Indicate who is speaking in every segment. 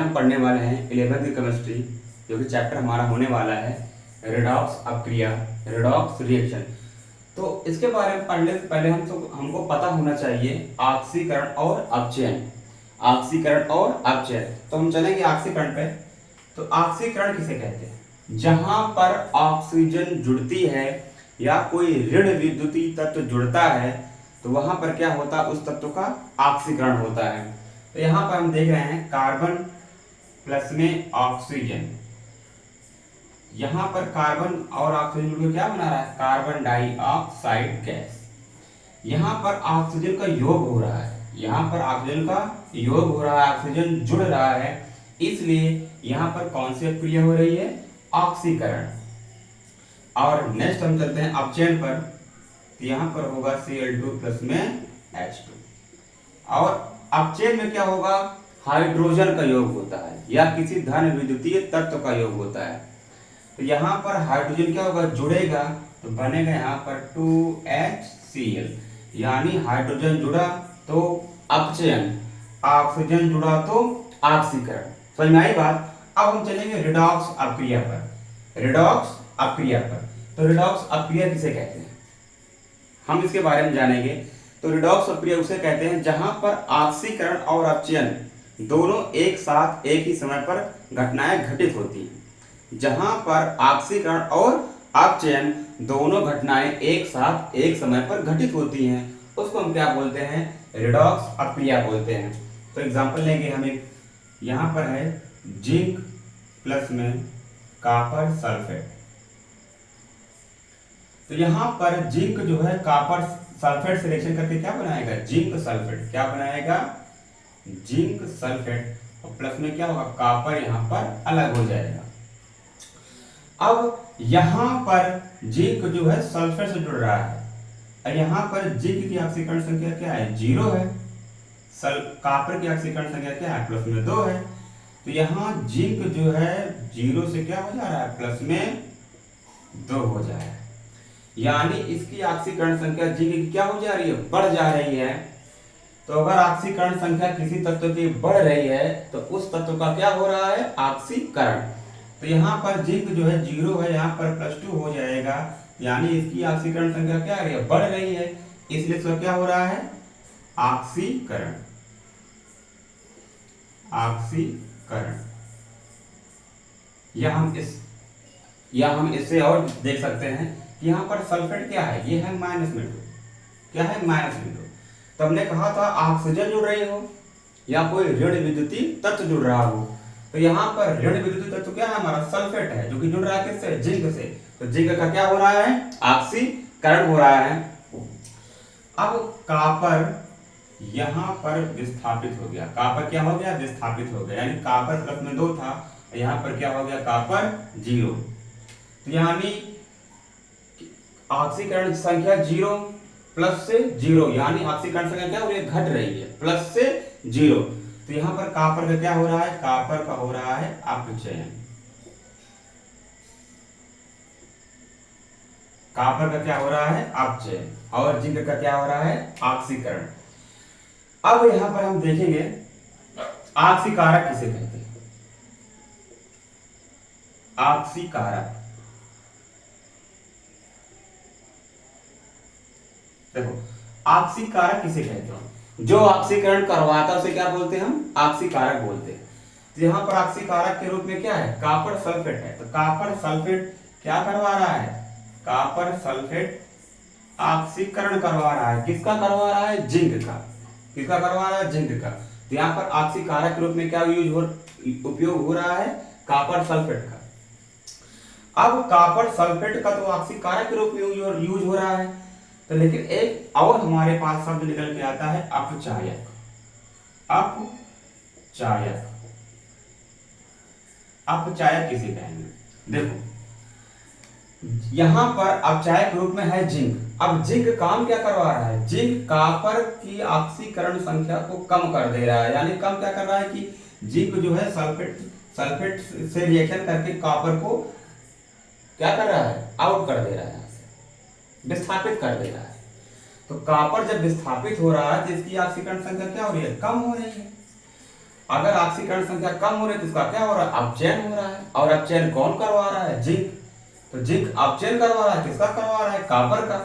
Speaker 1: हम पढ़ने वाले हैं 11वीं की केमिस्ट्री, जो कि चैप्टर हमारा होने वाला है रेडॉक्स अपक्रिया, रेडॉक्स रिएक्शन। तो इसके बारे में पढ़ने से पहले हमको पता होना चाहिए ऑक्सीकरण और अपचयन, ऑक्सीकरण और अपचयन। तो हम चलेंगे ऑक्सीकरण पे। तो ऑक्सीकरण किसे कहते हैं? जहां पर ऑक्सीजन जुड़ती है या कोई ऋण विद्युतीय तत्व जुड़ता है तो वहां पर क्या होता है, उस तत्व का ऑक्सीकरण होता है। तो यहाँ पर हम देख रहे हैं कार्बन प्लस में ऑक्सीजन, यहाँ पर कार्बन और ऑक्सीजन जुड़कर क्या बना रहा है, कार्बन डाइऑक्साइड गैस। यहाँ पर ऑक्सीजन का योग हो रहा है, यहाँ पर ऑक्सीजन का योग हो रहा है, ऑक्सीजन जुड़ रहा है, इसलिए यहाँ पर कौन सी क्रिया हो रही है, ऑक्सीकरण। और नेक्स्ट हम चलते हैं अपचयन पर। तो यहाँ पर होगा Cl2 प्लस में H2। और अपचयन में क्या होगा, हाइड्रोजन का योग होता है या किसी धन विद्युतीय तत्व का योग होता है। तो यहाँ पर हाइड्रोजन क्या होगा, जुड़ेगा तो बनेगा यहाँ पर 2HCl, यानी हाइड्रोजन जुड़ा तो अपचयन, ऑक्सीजन जुड़ा तो ऑक्सीकरण। समझ में आई बात। अब हम चलेंगे रिडॉक्स अपक्रिया पर। रिडॉक्स अपक्रिया पर, तो रिडॉक्स अपक्रिया किसे कहते हैं, हम इसके बारे में जानेंगे। तो रिडॉक्स अपक्रिया उसे कहते हैं जहां पर ऑक्सीकरण और अपचयन दोनों एक साथ एक ही समय पर घटनाएं घटित होती हैं। जहां पर ऑक्सीकरण और अपचयन दोनों घटनाएं एक साथ एक समय पर घटित होती हैं, उसको हम क्या बोलते हैं, रिडॉक्स अपक्रिया बोलते हैं। तो एग्जांपल लेंगे हम एक, यहां पर है जिंक प्लस में कॉपर सल्फेट। तो यहां पर जिंक जो है कॉपर सल्फेट से रिएक्शन करके क्या बनाएगा, जिंक सल्फेट। क्या बनाएगा, जिंक सल्फेट। और प्लस में क्या होगा, कॉपर यहां पर अलग हो जाएगा। अब यहां पर जिंक जो है सल्फेट से जुड़ रहा है और यहां पर जिंक की ऑक्सीकरण संख्या क्या है, 0 है। कॉपर की ऑक्सीकरण संख्या क्या है, प्लस में 2 है। तो यहां जिंक जो है 0 से क्या हो जा रहा है, प्लस में 2 हो जा रहा है, यानी इसकी ऑक्सीकरण संख्या जिंक की क्या हो जा रही है, बढ़ जा रही है। तो अगर ऑक्सीकरण संख्या किसी तत्व की बढ़ रही है तो उस तत्व का क्या हो रहा है, ऑक्सीकरण। तो यहाँ पर जिंक जो है 0 है, यहाँ पर +2 हो जाएगा, यानी इसकी ऑक्सीकरण संख्या क्या आ रही है, बढ़ रही है, इसलिए इसका क्या हो रहा है, ऑक्सीकरण, ऑक्सीकरण। या हम इससे और देख सकते हैं कि यहाँ पर सल्फेट क्या है, ये है -2, क्या है, -2। तो हमने कहा था ऑक्सीजन जुड़ रही हो या कोई ऋण विद्युतीय तत्व जुड़ रहा हो, तो यहाँ पर ऋण विद्युतीय तत्व क्या है, हमारा सल्फेट है, जो कि जुड़ रहा है किससे, जिंक से। तो जिंक का क्या हो रहा है, ऑक्सीकरण हो रहा है। अब कॉपर यहाँ पर विस्थापित हो गया, कॉपर क्या हो गया, विस्थापित हो गया, यानी कॉपर प्लस में 2 था, यहाँ पर क्या हो गया, कॉपर 0। तो यानी ऑक्सीकरण संख्या 0 प्लस से 0, यानी ऑक्सीकरण संख्या क्या हो रही है, घट रही है, प्लस से 0। तो यहां पर कॉपर का क्या हो रहा है, कॉपर का हो रहा है अपचयन, कॉपर का क्या हो रहा है, अपचयन, और जिंक का क्या हो रहा है, ऑक्सीकरण। अब यहां पर हम देखेंगे ऑक्सीकारक किसे कहते हैं, ऑक्सीकारक। देखो ऑक्सीकारक किसे कहते हैं, जो ऑक्सीकरण करवाता है उसे क्या बोलते हैं, हम ऑक्सीकारक बोलते हैं। तो यहाँ पर ऑक्सीकारक के रूप में क्या है, कॉपर सल्फेट है। तो कॉपर सल्फेट क्या करवा रहा है, कॉपर सल्फेट ऑक्सीकरण करवा रहा है, किसका करवा रहा है, जिंक का। किसका करवा रहा है, जिंक का। तो यहाँ पर ऑक्सीकारक के रूप में क्या उपयोग हो रहा है, कॉपर सल्फेट का। अब कॉपर सल्फेट का तो ऑक्सीकारक के रूप में यूज हो रहा है, तो लेकिन एक और हमारे पास शब्द निकल के आता है, अपचायक। अपचायक, अपचायक किसे कहेंगे, देखो यहां पर अपचायक रूप में है जिंक। अब जिंक काम क्या करवा रहा है, जिंक कॉपर की ऑक्सीकरण संख्या को कम कर दे रहा है, यानी कम क्या कर रहा है कि जिंक जो है सल्फेट से रिएक्शन करके कॉपर को क्या कर रहा है, आउट कर दे रहा है, विस्थापित कर दे रहा है। तो कॉपर जब विस्थापित हो रहा है तो इसकी ऑक्सीकरण संख्या क्या हो रही है, कम हो रही है। अगर ऑक्सीकरण संख्या कम हो रही है तो इसका क्या हो रहा है, अपचयन हो रहा है। और अपचयन कौन करवा रहा है, जिंक। तो जिंक अपचयन करवा रहा है, किसका करवा रहा है, कॉपर का।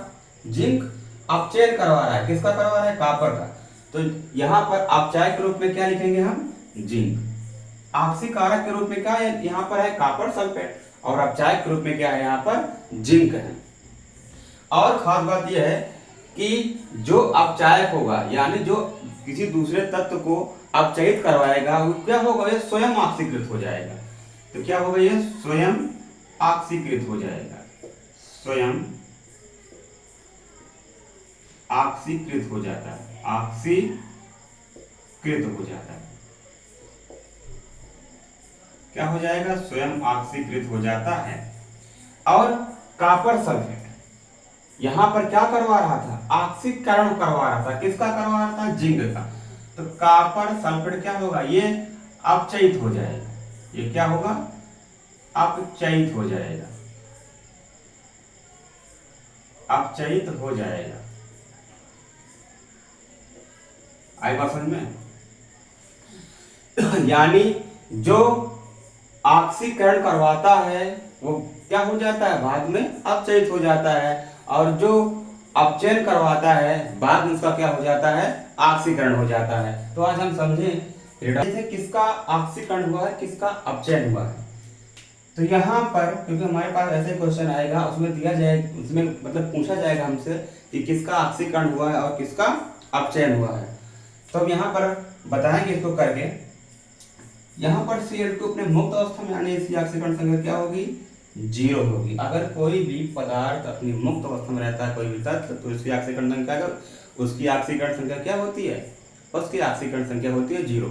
Speaker 1: जिंक अपचयन करवा रहा है, किसका करवा रहा है, कॉपर का। तो यहाँ पर अपचायक के रूप में क्या लिखेंगे हम, जिंक। ऑक्सीकारक के रूप में क्या है, यहाँ पर है कॉपर सल्फेट, और अपचायक के रूप में क्या है, यहाँ पर जिंक है। और खास बात यह है कि जो अपचायक होगा, यानी जो किसी दूसरे तत्व को अपचयित करवाएगा, वो क्या होगा, ये स्वयं ऑक्सीकृत हो जाएगा। तो क्या होगा, ये स्वयं ऑक्सीकृत हो जाएगा, स्वयं ऑक्सीकृत हो जाता है, ऑक्सीकृत हो जाता है। क्या हो जाएगा, स्वयं ऑक्सीकृत हो जाता है। और कॉपर सल्फेट यहां पर क्या करवा रहा था, ऑक्सीकरण करवा रहा था, किसका करवा रहा था, जिंक का। तो कॉपर सल्फेट क्या होगा, ये अपचयित हो जाएगा, ये क्या होगा, अपचयित हो जाएगा, अपचयित हो जाएगा। आई बात समझ में। यानी जो ऑक्सीकरण करवाता है वो क्या हो जाता है, बाद में अपचयित हो जाता है, और जो अपचयन करवाता है बाद में उसका क्या हो जाता है, ऑक्सीकरण हो जाता है। तो आज हम समझें जैसे किसका ऑक्सीकरण हुआ है, किसका अपचयन हुआ है। तो यहाँ पर क्योंकि हमारे पास ऐसे क्वेश्चन आएगा, उसमें दिया जाए, उसमें मतलब पूछा जाएगा हमसे कि किसका ऑक्सीकरण हुआ है और किसका अपचयन हुआ है। तो हम यहाँ पर बताएंगे इसको करके। यहाँ पर Cl2 अपने मुक्त अवस्था में, यानी इसकी ऑक्सीकरण संख्या क्या होगी, 0 होगी। अगर कोई भी पदार्थ अपनी मुक्त अवस्था में रहता है, कोई भी तत्व, तो इसकी ऑक्सीकरण संख्या, उसकी ऑक्सीकरण संख्या क्या होती है, उसकी ऑक्सीकरण संख्या होती है 0।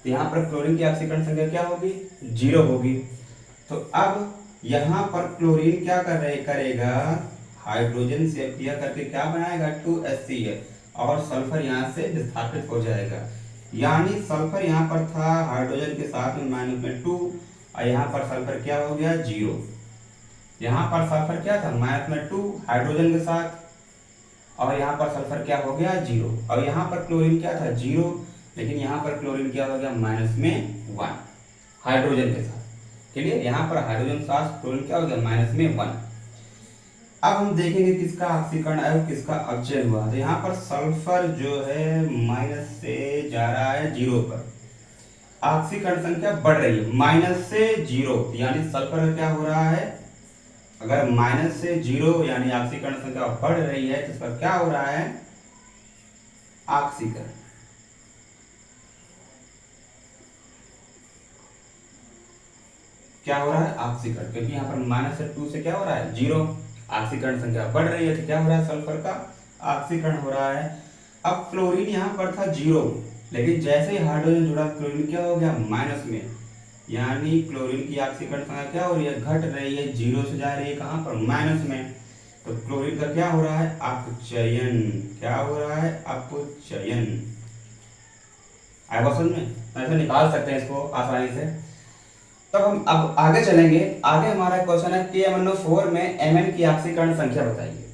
Speaker 1: तो यहाँ पर क्लोरीन की ऑक्सीकरण संख्या क्या होगी, 0 होगी। तो अब यहाँ पर क्लोरीन क्या करेगा, हाइड्रोजन से क्रिया करके क्या बनाएगा, 2HCl, और सल्फर यहाँ से विस्थापित हो जाएगा। यानी सल्फर यहाँ पर था हाइड्रोजन के साथ में माइनस में 2, और यहाँ पर सल्फर क्या हो गया, 0। यहाँ पर सल्फर क्या था, माइनस में 2 हाइड्रोजन के साथ, और यहाँ पर सल्फर क्या हो गया, 0। और यहाँ पर क्लोरीन क्या था, 0, लेकिन यहाँ पर क्लोरीन क्या हो गया, माइनस में 1 हाइड्रोजन के साथ। क्लियर, यहाँ पर हाइड्रोजन के साथ क्लोरीन क्या हो गया, माइनस में 1। अब हम देखेंगे किसका ऑक्सीकरण है और किसका अपचयन हुआ। तो यहाँ पर सल्फर जो है माइनस से जा रहा है 0 पर, ऑक्सीकरण संख्या बढ़ रही है माइनस से 0, यानी सल्फर क्या हो रहा है, अगर माइनस से 0 यानी ऑक्सीकरण संख्या बढ़ रही है तो इसका क्या हो रहा है, ऑक्सीकरण। क्या हो रहा है, ऑक्सीकरण, क्योंकि यहाँ पर माइनस से 2 से क्या हो रहा है, 0, ऑक्सीकरण संख्या बढ़ रही है तो क्या हो रहा है, सल्फर का ऑक्सीकरण हो रहा है। अब क्लोरीन यहाँ पर था 0, लेकिन जैसे ही हाइड्रोजन जुड़ा क्लोरीन क्या हो गया, माइनस में, यानी क्लोरीन की ऑक्सीकरण संख्या क्या हो रही है, घट रही है, 0 से जा रही है कहाँ पर, माइनस में। तो क्लोरीन का क्या हो रहा है, अपचयन। क्या हो रहा है, अपचयन। आएगा समझ में, ऐसे निकाल सकते हैं इसको आसानी से। तब हम अब आगे चलेंगे। आगे हमारा क्वेश्चन है KMnO4 में Mn की ऑक्सीकरण संख्या बताइए।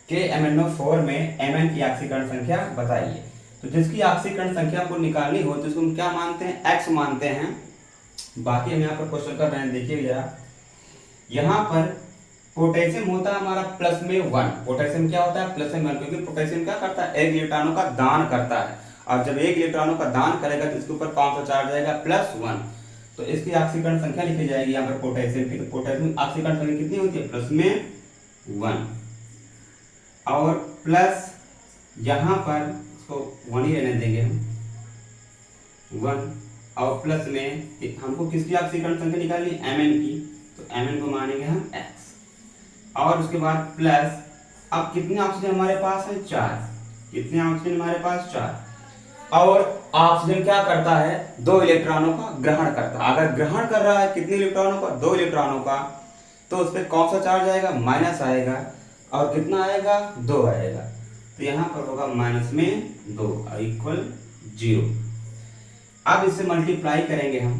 Speaker 1: KMnO4 में Mn की ऑक्सीकरण संख्या बताइए। तो जिसकी ऑक्सीकरण संख्या हमको निकालनी हो तो इसको हम क्या मानते हैं, x मानते हैं। बाकी हम यहाँ पर क्वेश्चन कर रहे हैं, देखिए जरा। यहाँ पर पोटेशियम होता है हमारा प्लस में 1। पोटेशियम क्या होता है, प्लस में 1, क्योंकि पोटेशियम क्या करता है, 1 इलेक्ट्रॉनों का दान करता है, और जब 1 इलेक्ट्रॉनों का दान करेगा तो इसके ऊपर कौन सा चार्ज आएगा, +1। तो इसकी ऑक्सीकरण संख्या लिखी जाएगी यहाँ पर पोटेशियम की। तो पोटेशियम ऑक्सीकरण संख्या कितनी होती है, प्लस में 1, और प्लस यहाँ पर इसको 1 ही रहने देंगे हम, 1, और प्लस में हमको किसकी ऑक्सीकरण संख्या निकालनी है, Mn की। तो Mn को मानेंगे हम x, और उसके बाद प्लस, अब कितने ऑक्सीजन हमारे पास है, 4। कितने ऑक्सीजन हमारे पास, 4। और ऑक्सीजन क्या करता है, 2 इलेक्ट्रॉनों का ग्रहण करता है। अगर ग्रहण कर रहा है कितने इलेक्ट्रॉनों का, 2 इलेक्ट्रॉनों का, तो उस पर कौन सा चार्ज आएगा, माइनस आएगा, और कितना आएगा, 2 आएगा। तो यहाँ पर होगा माइनस में 2 इक्वल 0। अब इससे मल्टीप्लाई करेंगे हम,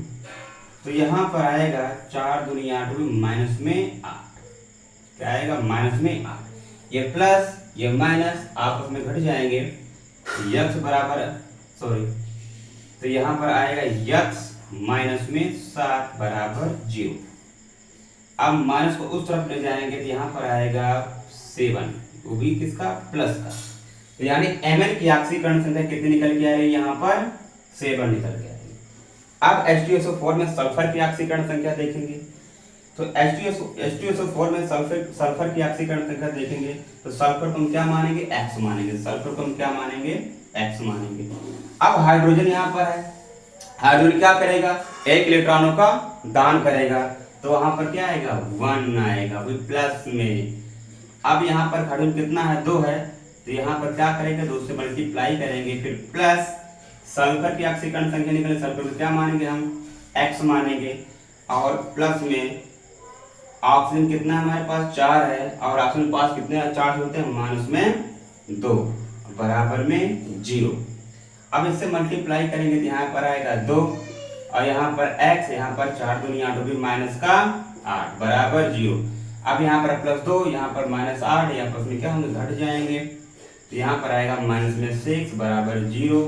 Speaker 1: तो यहाँ पर आएगा 4 दूनी 8 माइनस में 8। क्या आएगा, माइनस में 8। ये प्लस ये माइनस आपस में घट जाएंगे, x बराबर, सॉरी, तो यहाँ पर आएगा x माइनस में 7 बराबर 0। अब माइनस को उस तरफ ले जाएंगे तो यहाँ पर आएगा 7, वो भी किसका, प्लस का। तो यानी Mn की ऑक्सीकरण संख्या कितनी निकल के आ रही है, यहाँ पर 7 निकल के आ रही है। अब H2SO4 में सल्फर की ऑक्सीकरण संख्या देखेंगे, तो H2SO4 में सल्फर की ऑक्सीकरण संख्या देखेंगे तो सल्फर को हम क्या मानेंगे, X मानेंगे। सल्फर को हम क्या मानेंगे, X मानेंगे। अब हाइड्रोजन यहाँ पर है, हाइड्रोजन क्या करेगा, एक इलेक्ट्रॉनों का दान करेगा, तो वहां पर क्या आएगा, 1 आएगा, वो प्लस में। अब यहाँ पर हाइड्रोजन कितना है, 2 है, तो यहाँ पर क्या करेंगे, 2 से मल्टीप्लाई करेंगे, फिर प्लस सल्फर की ऑक्सीकरण संख्या निकले, सल्फर को क्या मानेंगे हम, X मानेंगे, और प्लस में ऑक्सीजन कितना हमारे पास 4 है, और ऑक्सीजन पास कितने चार्ज होते हैं, माइनस में 2 बराबर में 0। अब इससे मल्टीप्लाई करेंगे तो यहाँ पर आएगा 2 और यहाँ पर x, यहाँ पर 4 दूनी 8 भी माइनस का 8 बराबर 0। अब यहाँ पर प्लस 2, यहाँ पर माइनस 8, यहाँ पर क्या होंगे, घट जाएंगे, तो यहाँ पर आएगा माइनस में 6 बराबर 0।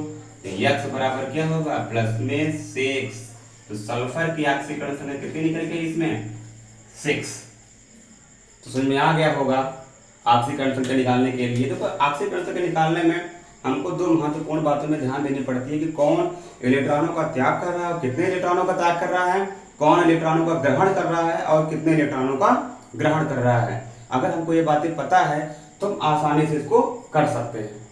Speaker 1: तो x बराबर क्या होगा, प्लस में 6। तो सल्फर की ऑक्सीकरण संख्या कितनी निकल गई इसमें, 6। तो समझ में आ गया होगा ऑक्सीकरण संख्या निकालने के लिए। तो ऑक्सीकरण संख्या निकालने में हमको 2 महत्वपूर्ण बातों में ध्यान देनी पड़ती है कि कौन इलेक्ट्रॉनों का त्याग कर रहा है, कितने इलेक्ट्रॉनों का त्याग कर रहा है, कौन इलेक्ट्रॉनों का ग्रहण कर रहा है और कितने इलेक्ट्रॉनों का ग्रहण कर रहा है। अगर हमको ये बातें पता है तो हम आसानी से इसको कर सकते हैं।